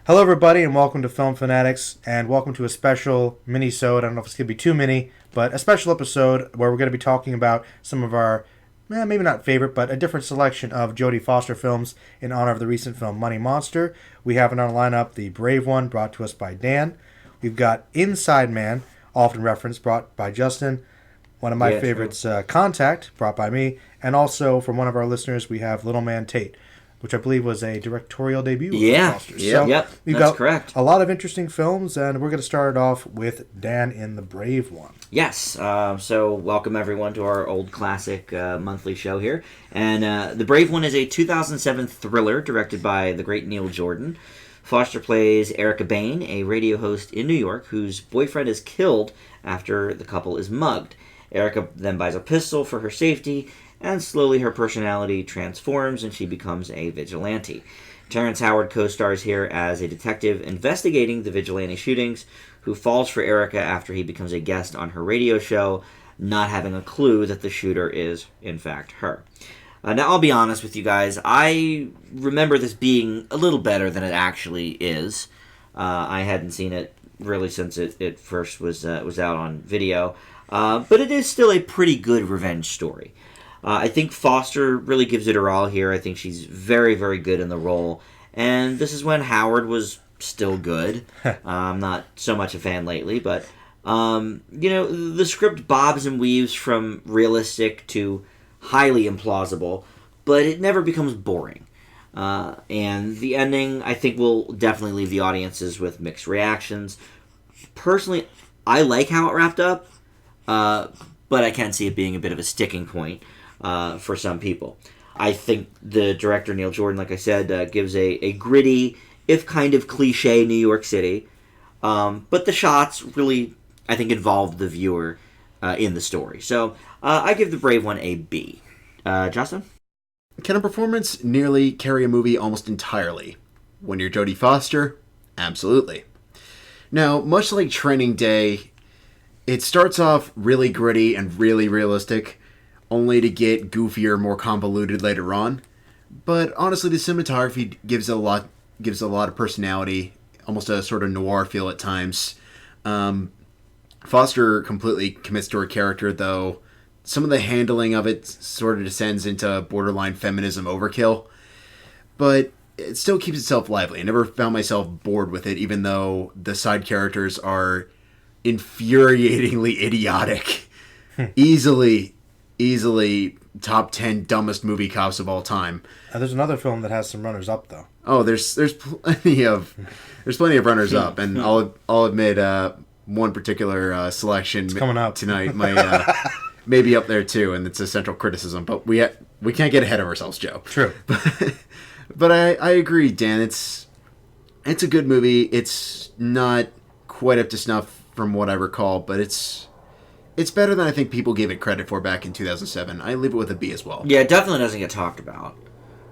Hello, everybody, and welcome to Film Fanatics, and welcome to a special mini-sode. I don't know if it's going to be too mini, but a special episode where we're going to be talking about some of our, maybe not favorite, but a different selection of Jodie Foster films in honor of the recent film Money Monster. We have in our lineup The Brave One, brought to us by Dan. We've got Inside Man, often referenced, brought by Justin. One of my favorites, Contact, brought by me. And also, from one of our listeners, we have Little Man Tate, which I believe was a directorial debut of Foster's. That's correct. A lot of interesting films, and we're going to start it off with Dan in The Brave One. Yes, so welcome everyone to our old classic monthly show here. And The Brave One is a 2007 thriller directed by the great Neil Jordan. Foster plays Erica Bain, a radio host in New York whose boyfriend is killed after the couple is mugged. Erica then buys a pistol for her safety, and slowly her personality transforms and she becomes a vigilante. Terrence Howard co-stars here as a detective investigating the vigilante shootings who falls for Erica after he becomes a guest on her radio show, not having a clue that the shooter is, in fact, her. Now, I'll be honest with you guys. I remember this being a little better than it actually is. I hadn't seen it really since it first was out on video. But it is still a pretty good revenge story. I think Foster really gives it her all here. I think she's very, very good in the role. And this is when Howard was still good. I'm not so much a fan lately, but, the script bobs and weaves from realistic to highly implausible, but it never becomes boring. And the ending, I think, will definitely leave the audiences with mixed reactions. Personally, I like how it wrapped up, but I can see it being a bit of a sticking point for some people. I think the director, Neil Jordan, like I said, gives a gritty, if kind of cliche, New York City. But the shots really, I think, involve the viewer in the story. So I give The Brave One a B. Justin? Can a performance nearly carry a movie almost entirely? When you're Jodie Foster? Absolutely. Now, much like Training Day, it starts off really gritty and really realistic, only to get goofier, more convoluted later on. But honestly, the cinematography gives a lot of personality, almost a sort of noir feel at times. Foster completely commits to her character, though some of the handling of it sort of descends into borderline feminism overkill. But it still keeps itself lively. I never found myself bored with it, even though the side characters are infuriatingly idiotic. Easily top 10 dumbest movie cops of all time. There's another film that has some runners-up, though. Oh, there's plenty of runners-up, and I'll admit one particular selection coming up tonight may be up there too, and it's a central criticism. But we can't get ahead of ourselves, Joe. True. But I agree, Dan. It's a good movie. It's not quite up to snuff from what I recall, but it's better than I think people gave it credit for back in 2007. I leave it with a B as well. Yeah, it definitely doesn't get talked about.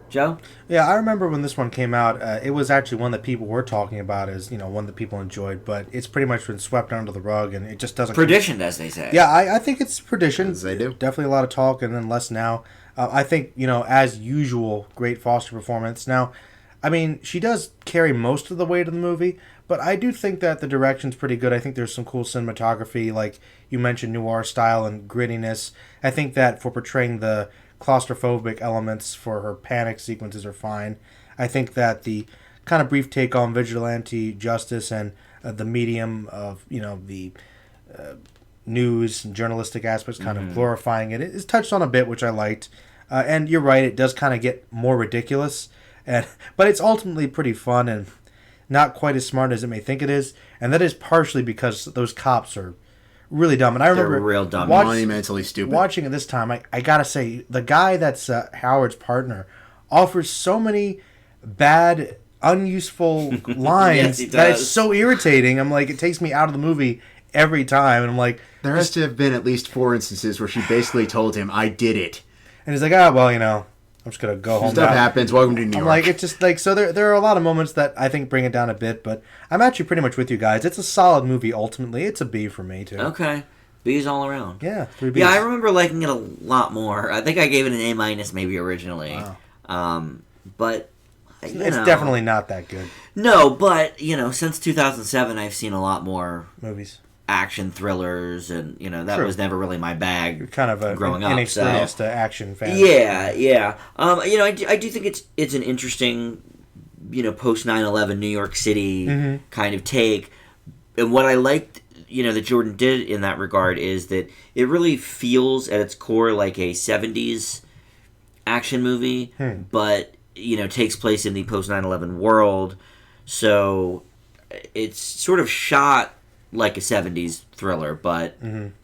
Joe? Yeah, I remember when this one came out, it was actually one that people were talking about as, one that people enjoyed, but it's pretty much been swept under the rug, and it just doesn't... Perditioned, as they say. Yeah, I think it's perditioned. As they do. Definitely a lot of talk, and then less now. I think, as usual, great Foster performance. Now, I mean, she does carry most of the weight of the movie, but I do think that the direction's pretty good. I think there's some cool cinematography, like you mentioned, noir style and grittiness. I think that for portraying the claustrophobic elements for her panic sequences are fine. I think that the kind of brief take on vigilante justice and the medium of, the news and journalistic aspects, kind of glorifying it, is touched on a bit, which I liked. And you're right, it does kind of get more ridiculous, but it's ultimately pretty fun and not quite as smart as it may think it is, and that is partially because those cops are really dumb. And I remember they're real dumb, monumentally stupid. Watching it this time, I gotta say, the guy that's Howard's partner offers so many bad, unuseful lines yes, that it's so irritating. I'm like, it takes me out of the movie every time, and I'm like, there has to have been at least 4 instances where she basically told him, "I did it," and he's like, well, I'm just going to go home Stuff now. happens. Welcome to New York. I'm like, it's just like, so there are a lot of moments that I think bring it down a bit, but I'm actually pretty much with you guys. It's a solid movie, ultimately. It's a B for me, too. Okay. B's all around. Yeah, 3 Bs. Yeah, I remember liking it a lot more. I think I gave it an A- maybe originally. Wow. But It's definitely not that good. No, but, since 2007, I've seen a lot more Movies. action thrillers, and, that True. was never really my bag. You're kind of a growing up, inexperienced action fan. Yeah. I do think it's an interesting, post 9/11 New York City kind of take. And what I liked, that Jordan did in that regard is that it really feels at its core like a 70s action movie, but, takes place in the post 9/11 world. So it's sort of shot like a 70s thriller, but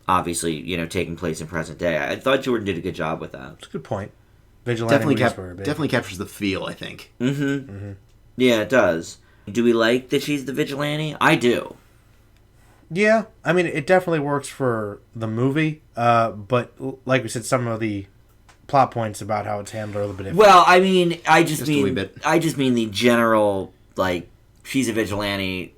obviously, taking place in present day. I thought Jordan did a good job with that. That's a good point. Vigilante Definitely captures the feel, I think. Yeah, it does. Do we like that she's the vigilante? I do. Yeah, I mean, it definitely works for the movie, but like we said, some of the plot points about how it's handled are a little bit different. Well, I mean, I just a wee bit. mean the general, like, she's a vigilante.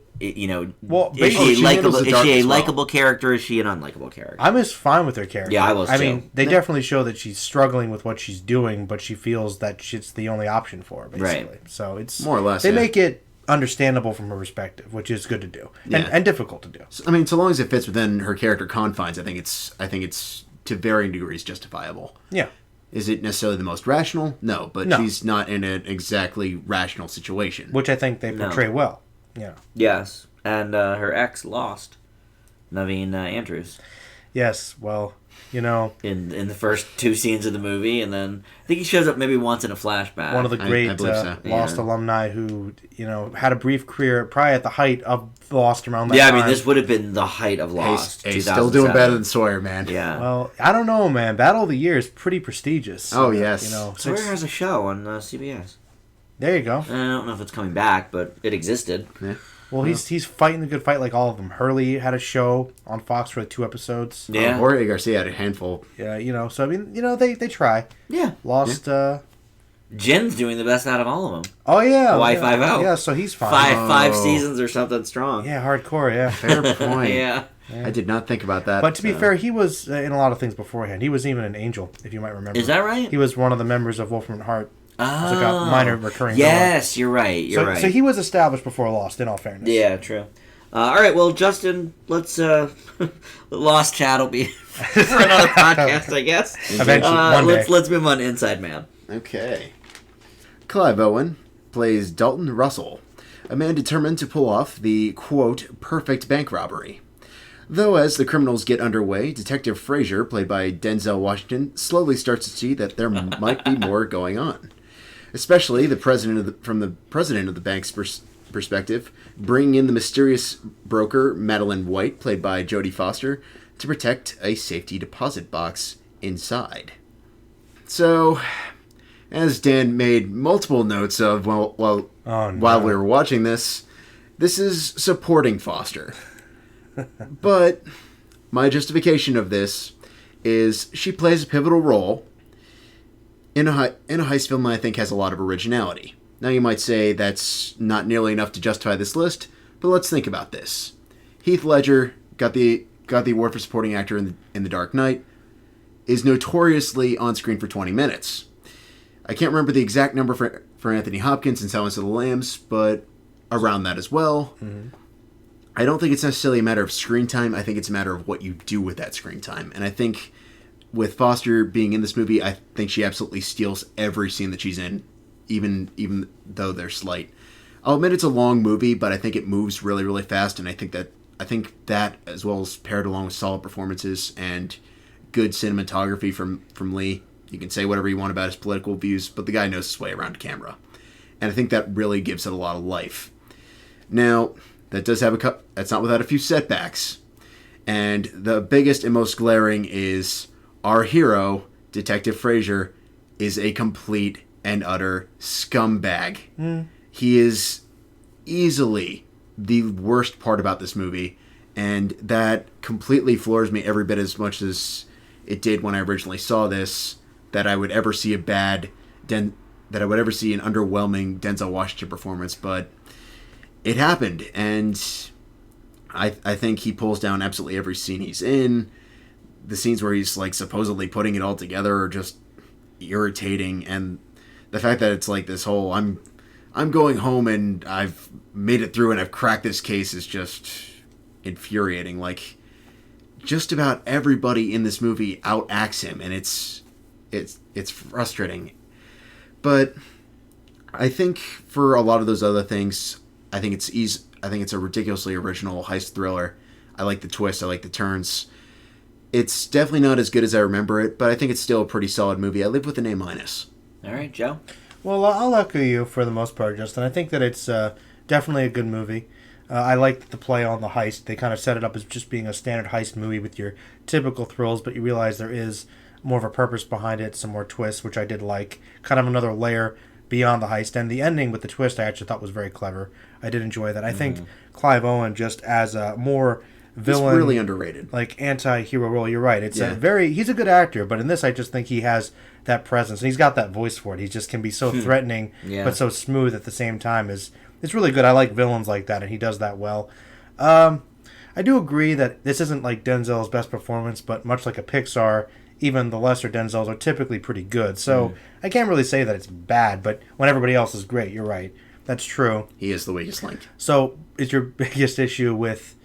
Well, is she handles the dark a as well. likable character? Is she an unlikable character? I'm just fine with her character. Yeah, I was I too. mean, they definitely show that she's struggling with what she's doing, but she feels that it's the only option for her, basically. Right. So it's More or less, they yeah. make it understandable from her perspective, which is good to do and difficult to do. I mean, so long as it fits within her character confines, I think it's to varying degrees justifiable. Yeah. Is it necessarily the most rational? No, but No. she's not in an exactly rational situation. Which I think they portray well. Yeah. Yes, and her ex lost, Naveen Andrews. Yes. Well, in the first two scenes of the movie, and then I think he shows up maybe once in a flashback. one of the great I believe so. Lost alumni who had a brief career probably at the height of Lost around that Yeah, time. I mean, this would have been the height of Lost. Hey, still doing 2007. better than Sawyer, man. Yeah. Well, I don't know, man. Battle of the Year is pretty prestigious. Oh, yes. Sawyer has a show on CBS. There you go. I don't know if it's coming back, but it existed. Yeah. Well, he's fighting the good fight like all of them. Hurley had a show on Fox for 2 episodes. Yeah. Jorge Garcia had a handful. Yeah, so I mean, they try. Yeah. Lost. Jin's doing the best out of all of them. Oh yeah, Hawaii Five-0. Yeah, so he's fine. Five seasons or something strong. Yeah, hardcore. Yeah. Fair point. Yeah. I did not think about that. But to be fair, he was in a lot of things beforehand. He was even an angel, if you might remember. Is that right? He was one of the members of Wolfram and Hart. Oh. It's like a minor recurring. Yes, you're right. You're so, right. So he was established before Lost, in all fairness. Yeah, true. All right, well, Justin, let's Lost Chat will be for another podcast, I guess. Eventually, one day. Let's move on to Inside Man. Okay. Clive Owen plays Dalton Russell, a man determined to pull off the, quote, perfect bank robbery. Though as the criminals get underway, Detective Frazier, played by Denzel Washington, slowly starts to see that there might be more going on. Especially from the president of the bank's perspective, bringing in the mysterious broker Madeline White, played by Jodie Foster, to protect a safety deposit box inside. So, as Dan made multiple notes of while we were watching this is supporting Foster. But my justification of this is she plays a pivotal role in a heist film that I think has a lot of originality. Now you might say that's not nearly enough to justify this list, but let's think about this. Heath Ledger got the award for supporting actor in The Dark Knight, is notoriously on screen for 20 minutes. I can't remember the exact number for Anthony Hopkins in Silence of the Lambs, but around that as well. Mm-hmm. I don't think it's necessarily a matter of screen time. I think it's a matter of what you do with that screen time. And I think with Foster being in this movie, I think she absolutely steals every scene that she's in, even though they're slight. I'll admit it's a long movie, but I think it moves really, really fast. And I think that as well as paired along with solid performances and good cinematography from Lee. You can say whatever you want about his political views, but the guy knows his way around camera. And I think that really gives it a lot of life. Now, that does have that's not without a few setbacks. And the biggest and most glaring is our hero, Detective Frazier, is a complete and utter scumbag. Mm. He is easily the worst part about this movie, and that completely floors me every bit as much as it did when I originally saw this, that I would ever see an underwhelming Denzel Washington performance, but it happened, and I think he pulls down absolutely every scene he's in. The scenes where he's like supposedly putting it all together are just irritating, and the fact that it's like this whole I'm I'm going home and I've made it through and I've cracked this case is just infuriating. Like, just about everybody in this movie outacts him, and it's frustrating. But I think for a lot of those other things, I think it's a ridiculously original heist thriller. I like the twists. I like the turns. It's definitely not as good as I remember it, but I think it's still a pretty solid movie. I live with an A-. All right, Joe. Well, I'll echo you for the most part, Justin. I think that it's definitely a good movie. I liked the play on the heist. They kind of set it up as just being a standard heist movie with your typical thrills, but you realize there is more of a purpose behind it, some more twists, which I did like. Kind of another layer beyond the heist. And the ending with the twist I actually thought was very clever. I did enjoy that. I think Clive Owen, just as a more villain... He's really underrated. Like, anti-hero role, you're right. It's he's a good actor, but in this I just think he has that presence. And he's got that voice for it. He just can be so threatening, but so smooth at the same time. It's really good. I like villains like that, and he does that well. I do agree that this isn't like Denzel's best performance, but much like a Pixar, even the lesser Denzels are typically pretty good. So I can't really say that it's bad, but when everybody else is great, you're right. That's true. He is the weakest link. So is your biggest issue with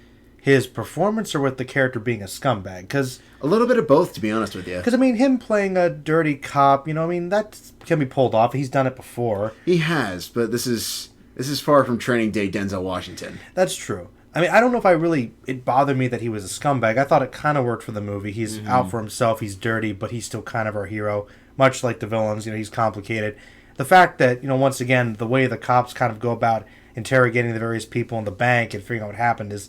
his performance or with the character being a scumbag? Because a little bit of both, to be honest with you. Because, I mean, him playing a dirty cop, that can be pulled off. He's done it before. He has, but this is far from Training Day Denzel Washington. That's true. I mean, I don't know if it bothered me that he was a scumbag. I thought it kind of worked for the movie. He's out for himself. He's dirty, but he's still kind of our hero. Much like the villains, he's complicated. The fact that, once again, the way the cops kind of go about interrogating the various people in the bank and figuring out what happened is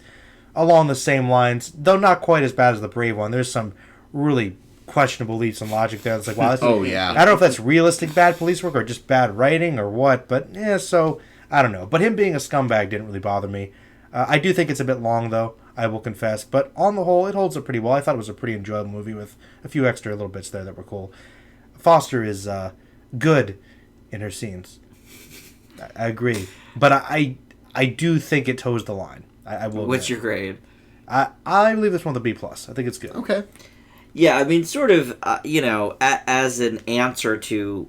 along the same lines, though not quite as bad as the Brave one. There's some really questionable leaps in logic there. It's like, wow, I don't know if that's realistic bad police work or just bad writing or what, but so I don't know. But him being a scumbag didn't really bother me. I do think it's a bit long, though, I will confess. But on the whole, it holds up pretty well. I thought it was a pretty enjoyable movie with a few extra little bits there that were cool. Foster is good in her scenes. I agree. But I do think it toes the line. I will. What's your grade? I leave this one with a B+. I think it's good. Okay. Yeah, I mean, sort of, as an answer to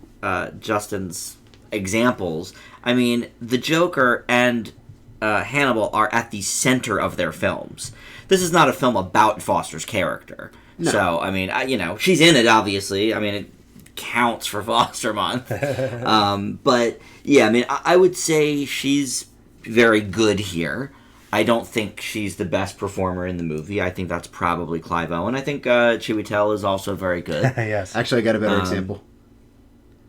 Justin's examples, I mean, the Joker and Hannibal are at the center of their films. This is not a film about Foster's character. No. So, I mean, she's in it, obviously. I mean, it counts for Foster Month. But, yeah, I mean, I would say she's very good here. I don't think she's the best performer in the movie. I think that's probably Clive Owen. I think Chiwetel is also very good. Yes. Actually, I got a better example.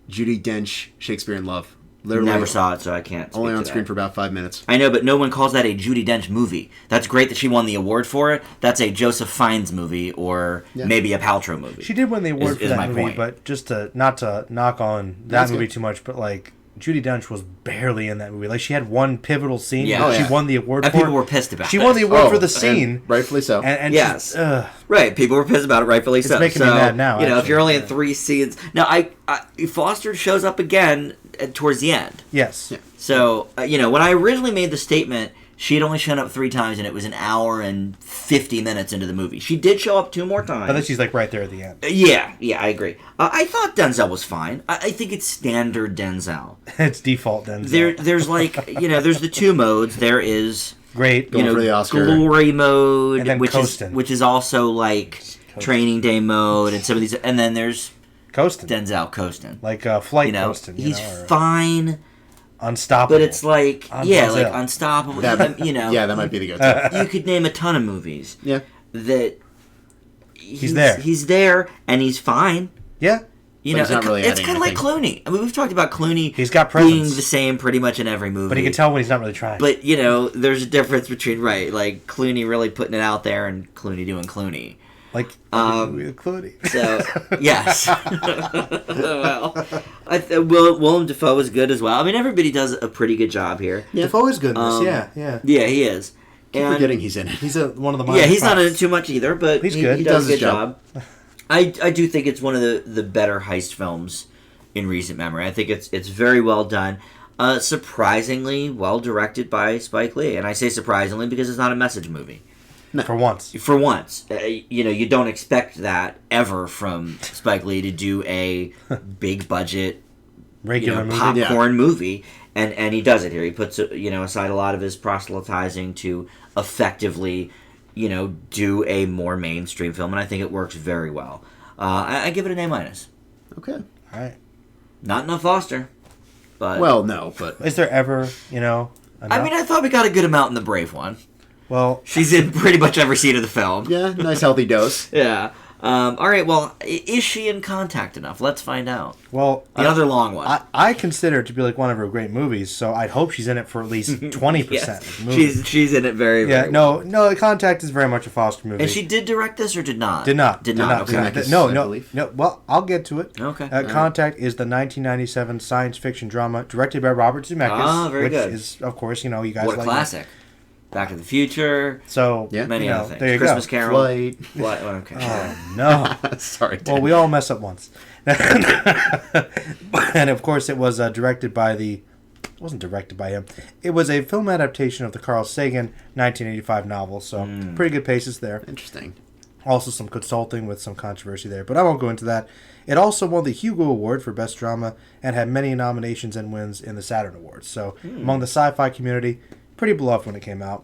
Judi Dench, Shakespeare in Love. Literally, never saw it, so I can't speak only on to screen that. for about 5 minutes. I know, but no one calls that a Judi Dench movie. That's great that she won the award for it. That's a Joseph Fiennes movie or maybe a Paltrow movie. She did win the award for that movie, point. But just not to knock on that movie too much, but like Judi Dench was barely in that movie. Like she had one pivotal scene. She won the award and for. People were pissed about it. She won the award for the scene, rightfully so. And yes, right. People were pissed about it, rightfully so. It's making me mad now. If you're only in 3 scenes, now Foster shows up again towards the end. Yes. Yeah. So when I originally made the statement, she had only shown up 3 times, and it was an hour and 50 minutes into the movie. She did show up 2 more times. But then she's like right there at the end. Yeah, I agree. I thought Denzel was fine. I think it's standard Denzel. It's default Denzel. There's there's the 2 modes. There is great, for the Oscar. glory mode, which is also like Training Day mode, and some of these, and then there's Coastin'. Denzel Coastin'. Like Flight Coastin'. He's fine. Unstoppable. But it's like, like Unstoppable. Yeah, that might be the go-to. You could name a ton of movies. Yeah. That he's there. He's there, and he's fine. Yeah. He's not really it's kind of like Clooney. I mean, we've talked about Clooney. He's got presence. Being the same pretty much in every movie. But you can tell when he's not really trying. But, there's a difference between, like Clooney really putting it out there and Clooney doing Clooney. Like Clooney. So, yes. Well, Willem Dafoe is good as well. I mean, everybody does a pretty good job here. Yeah. Dafoe is good in this, yeah. Yeah, he is. Keep forgetting he's in it. He's one of the minor Yeah, he's props. not in it too much either, but he's good. He does a good job. I do think it's one of the better heist films in recent memory. I think it's very well done. Surprisingly well directed by Spike Lee. And I say surprisingly because it's not a message movie. No. For once. You don't expect that ever from Spike Lee to do a big budget, regular movie. popcorn movie. and he does it here. He puts aside a lot of his proselytizing to effectively do a more mainstream film, and I think it works very well. I give it an A-. Okay. All right. Not enough Foster, but Well, no, but Is there ever, enough? I mean, I thought we got a good amount in the Brave one. Well, She's in pretty much every scene of the film. yeah, nice healthy dose. Yeah. All right. Well, is she in Contact enough? Let's find out. well, Another long one. I consider it to be like one of her great movies, so I'd hope she's in it for at least 20% Yes. of the movie. She's in it very, Yeah, very well. no, Contact is very much a Foster movie. And she did direct this or did not? Did not. Did not. Okay. Zemeckis, No, I no, believe. no. Well, I'll get to it. Okay. Contact is the 1997 science fiction drama directed by Robert Zemeckis, Ah, very which good. is, of course, you guys What a like classic. Back to the Future. So, Yeah. Many other things. there you Christmas go. Carol. Flight. Okay. Oh, no. Sorry. Well, we all mess up once. And, of course, it was directed by it wasn't directed by him. It was a film adaptation of the Carl Sagan 1985 novel, so pretty good paces there. Interesting. Also some consulting with some controversy there, but I won't go into that. It also won the Hugo Award for Best Drama and had many nominations and wins in the Saturn Awards. So among the sci-fi community, pretty beloved when it came out.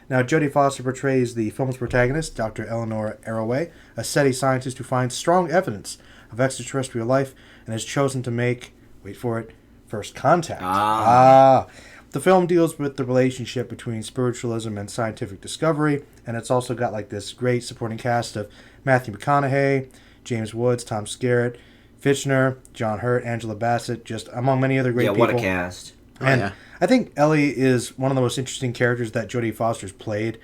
Now, Jodie Foster portrays the film's protagonist, Dr. Eleanor Arroway, a SETI scientist who finds strong evidence of extraterrestrial life and is chosen to make, wait for it, first contact. The film deals with the relationship between spiritualism and scientific discovery, and it's also got like this great supporting cast of Matthew McConaughey, James Woods, Tom Skerritt, Fitchner, John Hurt, Angela Bassett, just among many other great people. What a cast. And yeah. I think Ellie is one of the most interesting characters that Jodie Foster's played.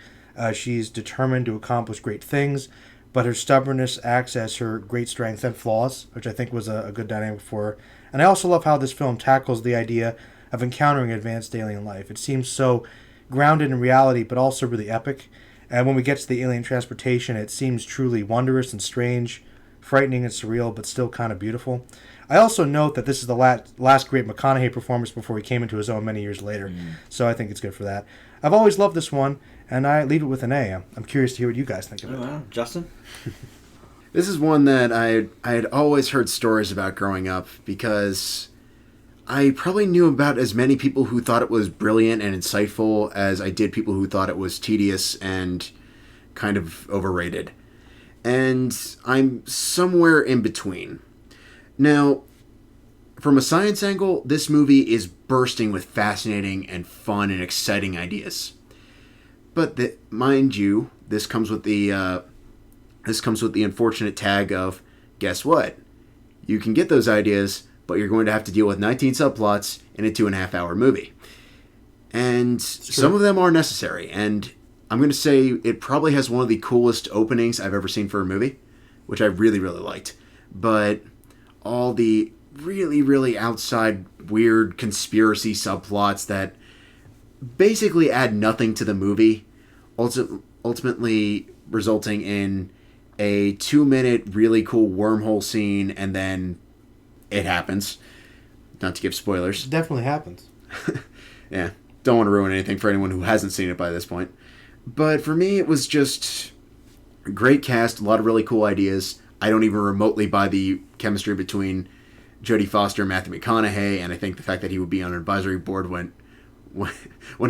She's determined to accomplish great things, but her stubbornness acts as her great strengths and flaws, which I think was a good dynamic for her. And I also love how this film tackles the idea of encountering advanced alien life. It seems so grounded in reality, but also really epic. And when we get to the alien transportation, it seems truly wondrous and strange, frightening and surreal, but still kind of beautiful. I also note that this is the last great McConaughey performance before he came into his own many years later. So I think it's good for that. I've always loved this one, and I leave it with an A. I'm curious to hear what you guys think of it. Oh, wow. Justin? This is one that I had always heard stories about growing up because I probably knew about as many people who thought it was brilliant and insightful as I did people who thought it was tedious and kind of overrated. And I'm somewhere in between. Now, from a science angle, this movie is bursting with fascinating and fun and exciting ideas. But mind you, this comes with the unfortunate tag of, guess what? You can get those ideas, but you're going to have to deal with 19 subplots in a 2.5-hour movie. And some of them are necessary. And I'm going to say it probably has one of the coolest openings I've ever seen for a movie, which I really, really liked. But all the really, really outside weird conspiracy subplots that basically add nothing to the movie, ultimately resulting in a 2-minute really cool wormhole scene, and then it happens. Not to give spoilers. It definitely happens. Yeah, don't want to ruin anything for anyone who hasn't seen it by this point. But for me, it was just a great cast, a lot of really cool ideas. I don't even remotely buy the chemistry between Jodie Foster and Matthew McConaughey, and I think the fact that he would be on an advisory board when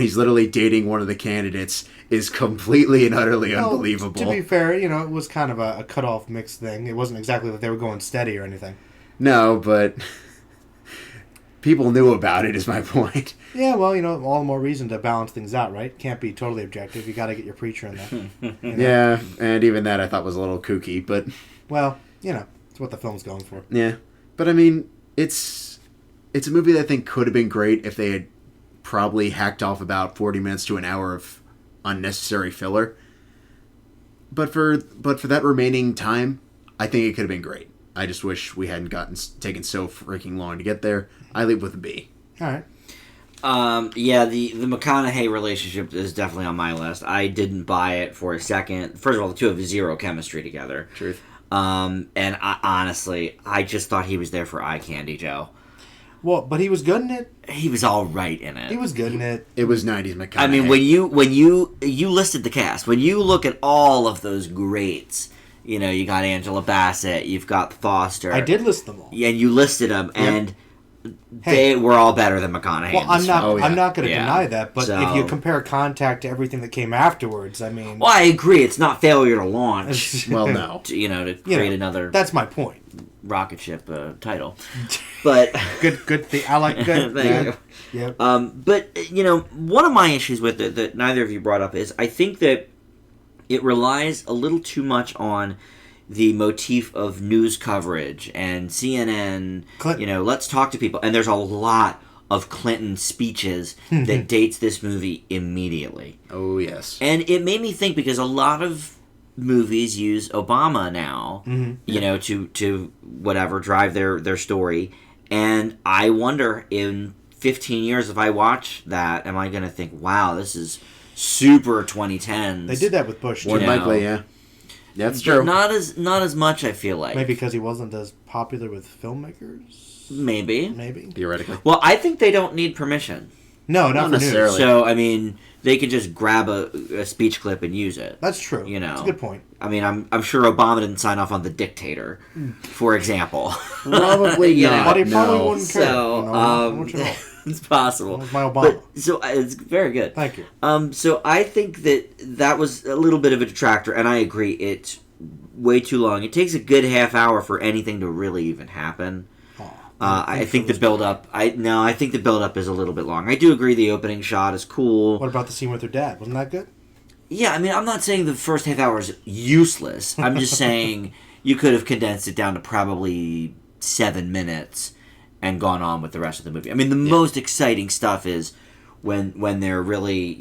he's literally dating one of the candidates is completely and utterly unbelievable. To be fair, it was kind of a cut-off mixed thing. It wasn't exactly that they were going steady or anything. No, but people knew about it, is my point. Yeah, well, all the more reason to balance things out, right? Can't be totally objective. You got to get your preacher in there. Yeah, and even that I thought was a little kooky, but... Well, it's what the film's going for. Yeah, but I mean, it's a movie that I think could have been great if they had probably hacked off about 40 minutes to an hour of unnecessary filler. But for that remaining time, I think it could have been great. I just wish we hadn't taken so freaking long to get there. I leave with a B. All right. Yeah, the McConaughey relationship is definitely on my list. I didn't buy it for a second. First of all, the two have zero chemistry together. Truth. And honestly, I just thought he was there for eye candy, Joe. Well, but he was good in it. He was all right in it. He was good in it. It was 90s McConaughey. I mean, when you listed the cast, when you look at all of those greats, you got Angela Bassett, you've got Foster. I did list them all. Yeah, and you listed them, and they were all better than McConaughey. Well, in this film. I'm not going to Yeah. deny that, but So- if you compare Contact to everything that came afterwards, I mean, Well, I agree. It's not failure to launch. Well, no. To create another that's my point. rocket ship title. But Good thing. I like good. Thank you. Yep. But one of my issues with it that neither of you brought up is I think that it relies a little too much on the motif of news coverage and CNN. Let's talk to people, and there's a lot of Clinton speeches that dates this movie immediately. Oh, yes. And it made me think because a lot of movies use Obama now, to whatever drive their story, and I wonder in 15 years if I watch that, am I going to think, wow, this is super 2010s? They did that with Bush. More Too. likely, yeah. That's true. Not as much, I feel like. Maybe because he wasn't as popular with filmmakers. Maybe. Theoretically. Well, I think they don't need permission. No, not Not for necessarily. news. So, I mean, they could just grab a speech clip and use it. That's true. That's a good point. I mean, I'm sure Obama didn't sign off on The Dictator, for example. Probably not. But he probably no. wouldn't care. So, I want you to know. it's possible. That's my Obama. But, so it's very good. Thank you. So I think that was a little bit of a detractor, and I agree. It's way too long. It takes a good half hour for anything to really even happen. I think the build-up. I think the build-up is a little bit long. I do agree the opening shot is cool. What about the scene with her dad? Wasn't that good? Yeah, I mean, I'm not saying the first half hour is useless. I'm just saying you could have condensed it down to probably 7 minutes and gone on with the rest of the movie. I mean, the most exciting stuff is when they're really,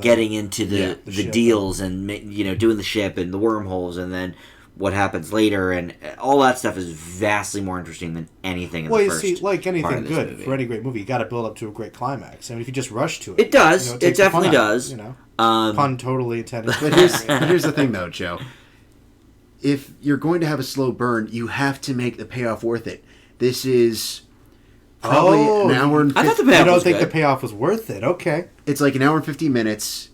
getting into the ship. deals and, doing the ship and the wormholes and then what happens later, and all that stuff is vastly more interesting than anything in the first like part anything of this good, movie. for any great movie, you got to build up to a great climax. I mean, if you just rush to it... It does. it It takes the fun definitely out of it, does. Pun totally intended. But here's the thing, though, Joe. If you're going to have a slow burn, you have to make the payoff worth it. This is probably an hour and 50... I thought the You payoff don't was think good. the payoff was worth it? Okay. It's like an hour and 50 minutes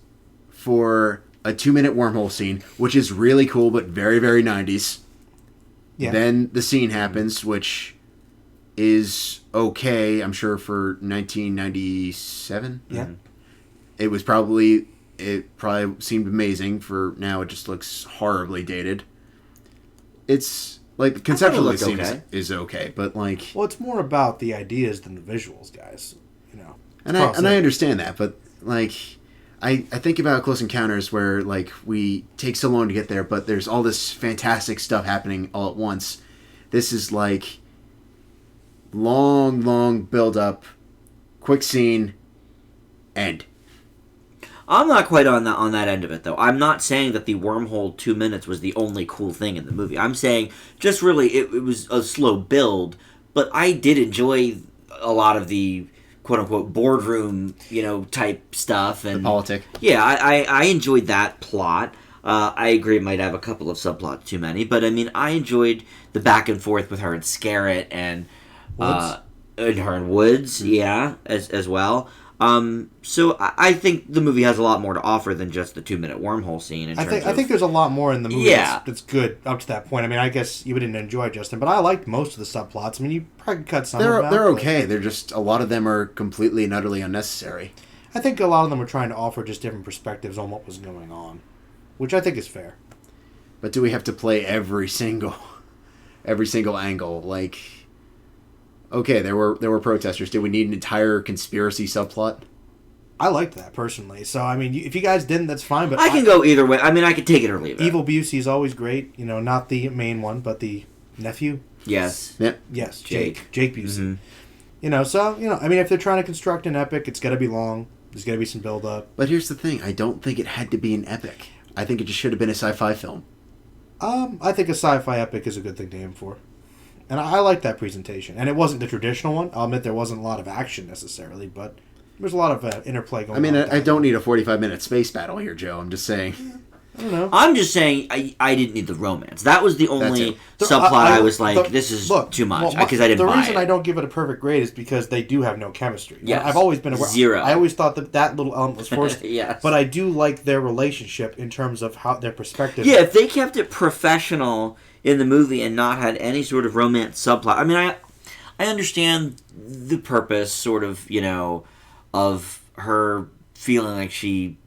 for a 2-minute wormhole scene, which is really cool, but very, very 90s. Yeah. Then the scene happens, which is okay, I'm sure, for 1997. Yeah. It probably seemed amazing. For now, it just looks horribly dated. It's like conceptually looked it seems okay. is okay, but like, Well, it's more about the ideas than the visuals, guys. and I understand that, but like, I think about Close Encounters where like we take so long to get there, but there's all this fantastic stuff happening all at once. This is like long build up, quick scene, end. I'm not quite on that end of it, though. I'm not saying that the wormhole 2 minutes was the only cool thing in the movie. I'm saying just really it was a slow build, but I did enjoy a lot of the quote-unquote boardroom, type stuff. And The politic. Yeah, I enjoyed that plot. I agree it might have a couple of subplots too many, but I mean, I enjoyed the back and forth with her and Scarrett and her and Woods, yeah, as well. So I think the movie has a lot more to offer than just the 2-minute wormhole scene. I think there's a lot more in the movie Yeah. that's good up to that point. I mean, I guess you didn't enjoy Justin, but I liked most of the subplots. I mean, you probably cut some of them out. They're but okay. They're just a lot of them are completely and utterly unnecessary. I think a lot of them were trying to offer just different perspectives on what was going on, which I think is fair. But do we have to play every single angle? Like, okay, there were protesters. Did we need an entire conspiracy subplot? I liked that personally. So I mean, if you guys didn't, that's fine. But I can go either way. I mean, I could take it or leave it. Evil Busey is always great. Not the main one, but the nephew. Yes. Yep. Yes, Jake. Jake Busey. Mm-hmm. I mean, if they're trying to construct an epic, it's got to be long. There's got to be some build up. But here's the thing: I don't think it had to be an epic. I think it just should have been a sci-fi film. I think a sci-fi epic is a good thing to aim for. And I like that presentation. And it wasn't the traditional one. I'll admit there wasn't a lot of action necessarily, but there's a lot of interplay going on. I mean, with I that. don't need a 45-minute space battle here, Joe. I'm just saying. I don't know. I'm just saying I didn't need the romance. That was the only it. subplot I was like, this is too much, because I didn't buy it. The reason I don't give it a perfect grade is because they do have no chemistry. Yes. I've always been aware. Zero. I always thought that little element was forced. Yes. But I do like their relationship in terms of how their perspective. Yeah, if they kept it professional in the movie and not had any sort of romance subplot. I mean, I understand the purpose, sort of, of her feeling like she,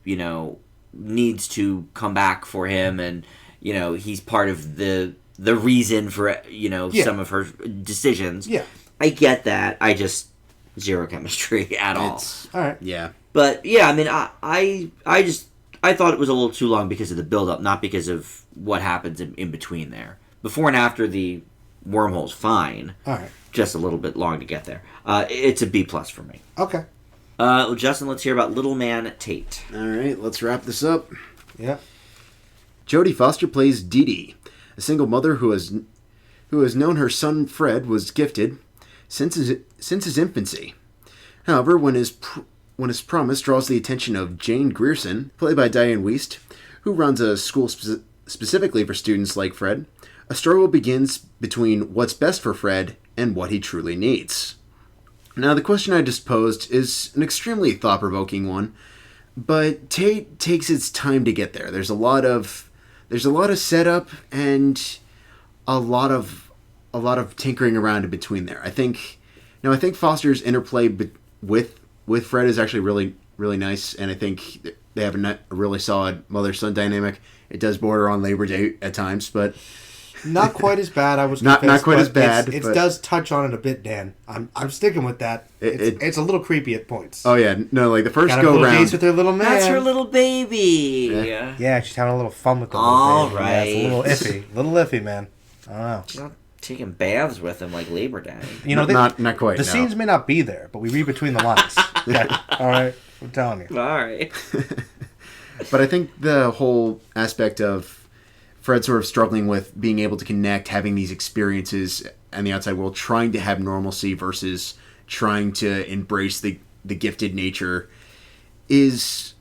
needs to come back for him, and he's part of the reason for some of her decisions. Yeah, I get that. I just zero chemistry at all. all right. Yeah. But yeah, I mean, I thought it was a little too long because of the build up, not because of what happens in between there. Before and after the wormhole's fine. All right. Just a little bit long to get there. It's a B+ for me. Okay. Well, Justin, let's hear about Little Man Tate. All right, let's wrap this up. Yeah. Jodie Foster plays Dee Dee, a single mother who has known her son Fred was gifted since his infancy. However, when his promise draws the attention of Jane Grierson, played by Diane Wiest, who runs a school specifically for students like Fred, a struggle begins between what's best for Fred and what he truly needs. Now, the question I just posed is an extremely thought-provoking one, but Tate takes its time to get there. There's a lot of setup and a lot of tinkering around in between there. I think Foster's interplay with Fred is actually really, really nice, and I think they have a really solid mother-son dynamic. It does border on Labor Day at times, but not quite as bad. I was not quite as bad. It does touch on it a bit, Dan. I'm sticking with that. It's a little creepy at points. Oh yeah, no, like the first Got go round. dates with her little man. That's her little baby. Yeah, she's having a little fun with the All little baby. right. Yeah, it's a little iffy, man. I don't know. She's not taking baths with him like Labor Day. Not quite. The scenes may not be there, but we read between the lines. Yeah. All right, I'm telling you. All right. But I think the whole aspect of Fred sort of struggling with being able to connect, having these experiences in the outside world, trying to have normalcy versus trying to embrace the gifted nature is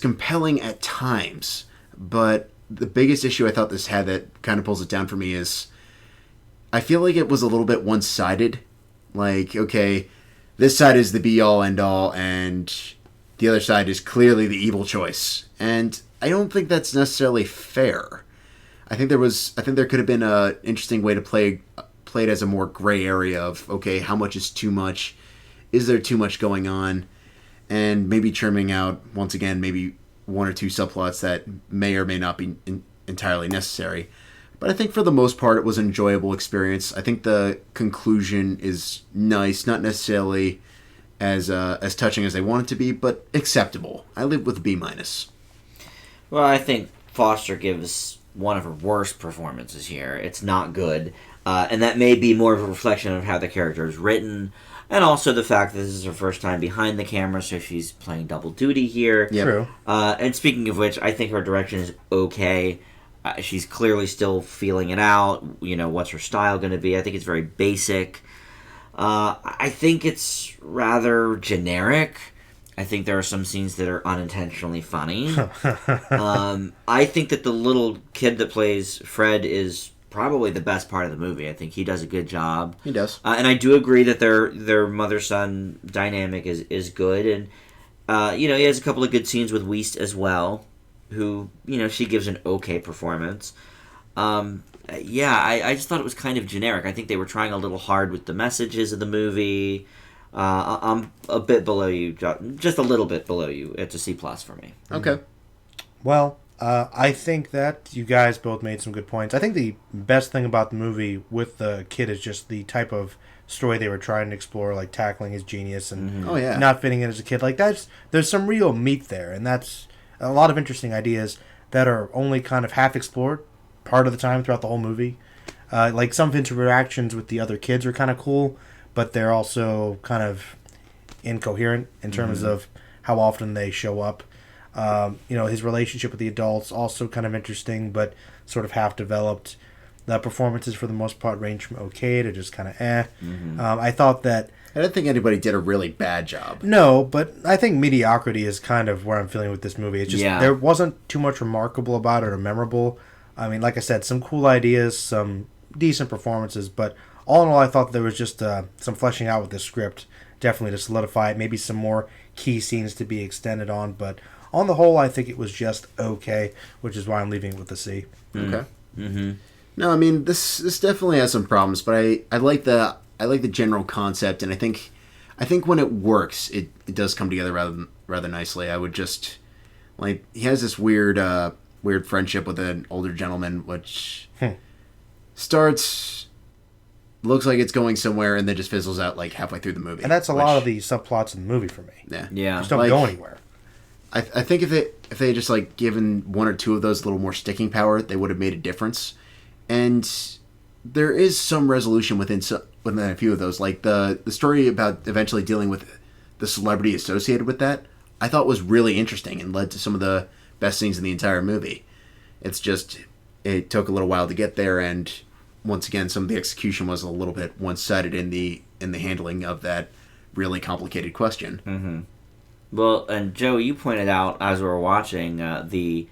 compelling at times. But the biggest issue I thought this had that kind of pulls it down for me is I feel like it was a little bit one-sided. Like, okay, this side is the be-all, end-all, and the other side is clearly the evil choice. And I don't think that's necessarily fair. I think there could have been an interesting way to play it as a more gray area of, okay, how much is too much? Is there too much going on? And maybe trimming out, once again, maybe one or two subplots that may or may not be entirely necessary. But I think for the most part, it was an enjoyable experience. I think the conclusion is nice, not necessarily as touching as I want it to be, but acceptable. I live with a B-. Well, I think Foster gives one of her worst performances here. It's not good. And that may be more of a reflection of how the character is written, and also the fact that this is her first time behind the camera, so she's playing double duty here. Yep. True. And speaking of which, I think her direction is okay. She's clearly still feeling it out. What's her style going to be? I think it's very basic. I think it's rather generic. I think there are some scenes that are unintentionally funny. I think that the little kid that plays Fred is probably the best part of the movie. I think he does a good job. He does. And I do agree that their mother-son dynamic is good. And, he has a couple of good scenes with Wiest as well, who, she gives an okay performance. I just thought it was kind of generic. I think they were trying a little hard with the messages of the movie. I'm a bit below you, just a little bit below you. It's a C+ for me. Okay. Well, I think that you guys both made some good points. I think the best thing about the movie with the kid is just the type of story they were trying to explore, like tackling his genius and not fitting in as a kid. Like there's some real meat there, and that's a lot of interesting ideas that are only kind of half explored part of the time throughout the whole movie. Like some of his interactions with the other kids are kind of cool, but they're also kind of incoherent in terms of how often they show up. His relationship with the adults also kind of interesting, but sort of half developed. The performances for the most part range from okay to just kind of I thought that I don't think anybody did a really bad job. no, but I think mediocrity is kind of where I'm feeling with this movie. It's just there wasn't too much remarkable about it or memorable. I mean, like I said, some cool ideas, some decent performances, but all in all, I thought there was just some fleshing out with the script, definitely to solidify it. Maybe some more key scenes to be extended on, but on the whole, I think it was just okay, which is why I'm leaving it with a C. Okay. Mm-hmm. No, I mean, this definitely has some problems, but I like the like the general concept, and I think when it works, it does come together rather nicely. I would just like he has this weird friendship with an older gentleman, which looks like it's going somewhere, and then just fizzles out like halfway through the movie. And that's a lot of the subplots in the movie for me. Yeah. Just don't go anywhere. I think if they just like given one or two of those a little more sticking power, they would have made a difference. And there is some resolution within a few of those, like the story about eventually dealing with the celebrity associated with that. I thought was really interesting and led to some of the best scenes in the entire movie. It's just it took a little while to get there, and once again, some of the execution was a little bit one-sided in the handling of that really complicated question. Mm-hmm. Well, and Joe, you pointed out as we were watching the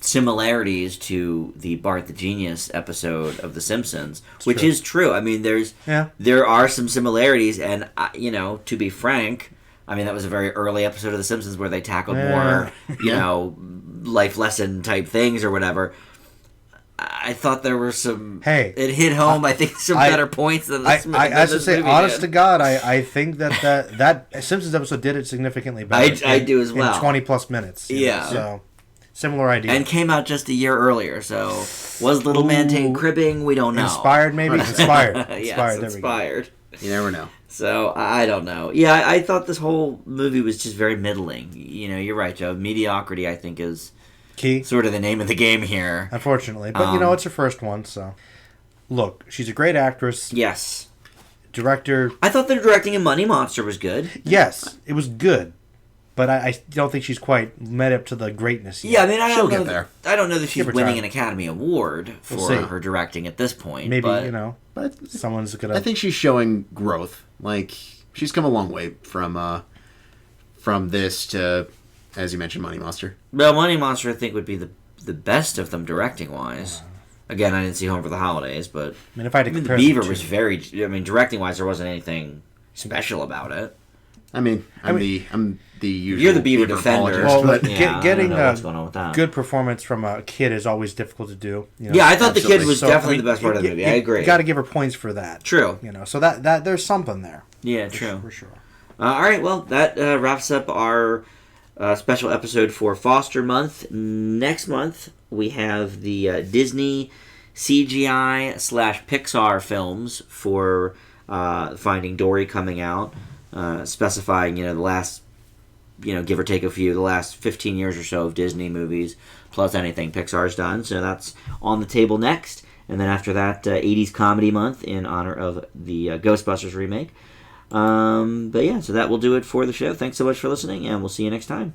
similarities to the Bart the Genius episode of The Simpsons, which is true. I mean, there are some similarities, and to be frank, I mean that was a very early episode of The Simpsons where they tackled more, life lesson type things or whatever. I thought there were some. Hey, it hit home. I think some better points than this. I should say, honest to God, I think that Simpsons episode did it significantly better. I do as well. In 20+ minutes. Yeah. So similar idea. And came out just a year earlier. So was Little Man Tate cribbing? We don't know. Inspired, maybe. Inspired. Yes, inspired. You never know. So I don't know. Yeah, I thought this whole movie was just very middling. You're right, Joe. Mediocrity, I think, is key. Sort of the name of the game here. Unfortunately. But, it's her first one, so. Look, she's a great actress. Yes. Director. I thought the directing in Money Monster was good. Yes, it was good. But I don't think she's quite met up to the greatness yet. Yeah, I mean, I don't know that she's winning an Academy Award for her directing at this point. Maybe, but someone's going to... I think she's showing growth. Like, she's come a long way from this to... As you mentioned, Money Monster. Well, Money Monster, I think, would be the best of them directing-wise. Again, I didn't see Home for the Holidays, but... I mean, if I had to compare The Beaver was very... I mean, directing-wise, there wasn't anything special about it. I'm the usual... You're the Beaver defender. Well, but getting a good performance from a kid is always difficult to do. Yeah, I thought the kid was definitely the best part of the movie. I agree. You got to give her points for that. True. So that there's something there. Yeah, true. For sure. All right, well, that wraps up our... special episode for Foster Month. Next month, we have the Disney CGI/Pixar films for Finding Dory coming out, specifying, the last, give or take a few, the last 15 years or so of Disney movies, plus anything Pixar's done. So that's on the table next. And then after that, 80s Comedy Month in honor of the Ghostbusters remake. But yeah, so that will do it for the show. Thanks so much for listening, and we'll see you next time.